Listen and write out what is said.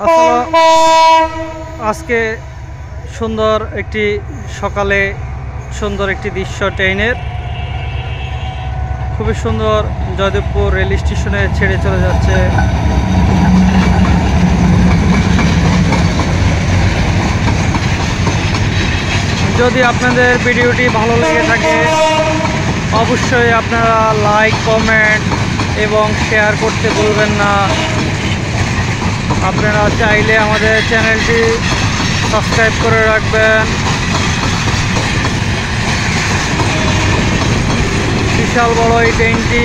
আসলে আজকে সুন্দর একটি সকালে সুন্দর একটি দৃশ্য ট্রেনের খুবই সুন্দর জয়দেবপুর রেল স্টেশনে ছেড়ে চলে যাচ্ছে। যদি আপনাদের ভিডিওটি ভালো লেগে থাকে অবশ্যই আপনারা লাইক কমেন্ট এবং শেয়ার করতে ভুলবেন না। আপনারা চাইলে আমাদের চ্যানেলটি সাবস্ক্রাইব করে রাখবেন। বিশাল বড় এই ট্রেনটি